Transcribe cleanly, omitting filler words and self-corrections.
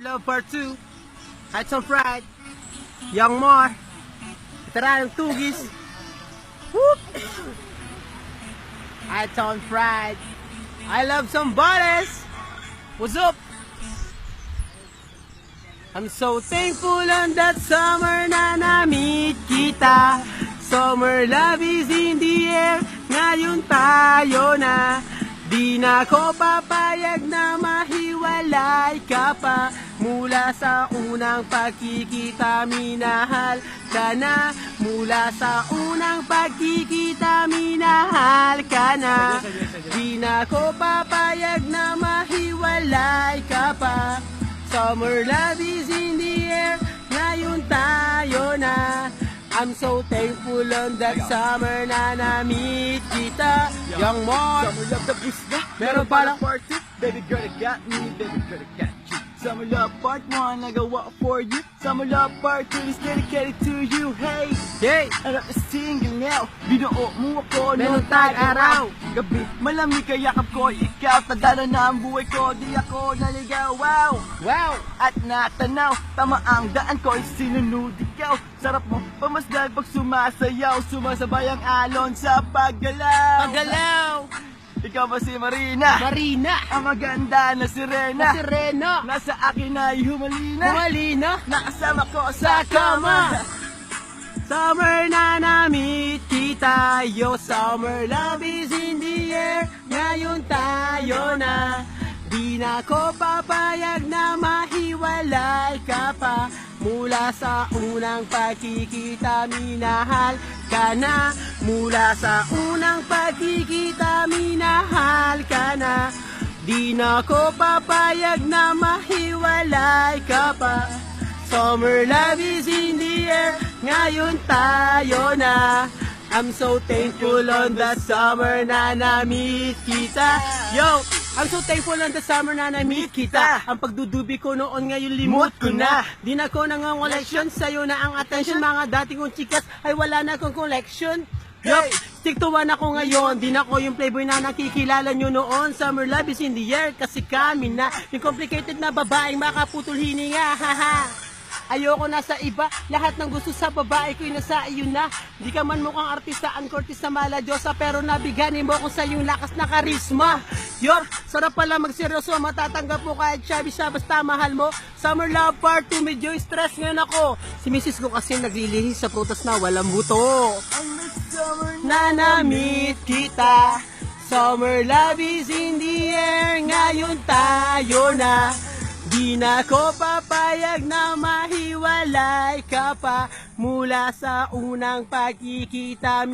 Love Part 2, Heights on Pride, Young Mar, Veteranong Tugis, whoop! Heights on Pride, I love some bodies, what's up? I'm so thankful on that summer na na-meet kita. Summer love is in the air, ngayon tayo na. Di na ko papayag na mahiwalay ka pa. Mula sa unang pagkikita, minahal ka na. Mula sa unang pagkikita, minahal ka na. Di na ko papayag na mahiwalay ka pa. Summer love is in the air, ngayon tayo na. I'm so thankful on that summer na na-meet kita. Young Mar, Summer love the boost na. meron pala part 2. Baby girl, I got me. Baby girl, I got you. Summer love part 1, nagawa for you. Summer love part 2 is dedicated to you. Hey, Hey, harap na single now. Binuo mo ako Meron noong tayong araw. Gabi, malamig kayakap ko. Ikaw, tadala na ang buhay ko. Di ako naligaw, wow. wow! At natanaw, tama ang daan ko ay sinunod ikaw. Sarap mo, pamasdan pag sumasayaw. Sumasabay ang alon sa paggalaw. Pagalaw! Ikaw ba si Marina? Marina! Ang maganda na sirena. Sireno! Nasa akin ay humalina. Humalina! Nakasama ko Sa sa kama. kama. Summer na na-meet kita. Yo, summer love is in the air, ngayon tayo na. Di na ko papayag na mahiwalay ka pa. Mula sa unang pagkikita, minahal ka na. Mula sa unang pagkikita, minahal ka na. Di na ko papayag na mahiwalay ka pa. Summer love is in the air, ngayon tayo na. I'm so thankful on the summer na na-meet kita. Yo, I'm so thankful on the summer na na-meet kita. Ang pagdudubi ko noon ngayon limot ko na. Di na ko nangangoleksyon, sa'yo na ang attention. Mga dati kong chikas ay wala na akong collection. Yup, stick to one ako ngayon. Di na ko yung playboy na nakikilala nyo noon. Summer love is in the air kasi kami na yung complicated na babaeng makaputol hininga. Haha. Ayoko na sa iba, lahat ng gusto sa babae ko'y nasa iyo na. Di ka man mukhang artista, Curtis na mala Diyosa, pero nabiganin mo ko sa iyong lakas na karisma. Yup, sarap pala magseryoso, matatanggap mo kahit shabby siya, basta mahal mo. Summer love part 2, medyo stress ngayon ako. Si misis ko kasi naglilihi sa prutas na walang buto. Na na-meet kita, summer love is in the air, ngayon tayo na. Di na ko papayag na mahiwalay ka pa. Mula sa unang pagkikita.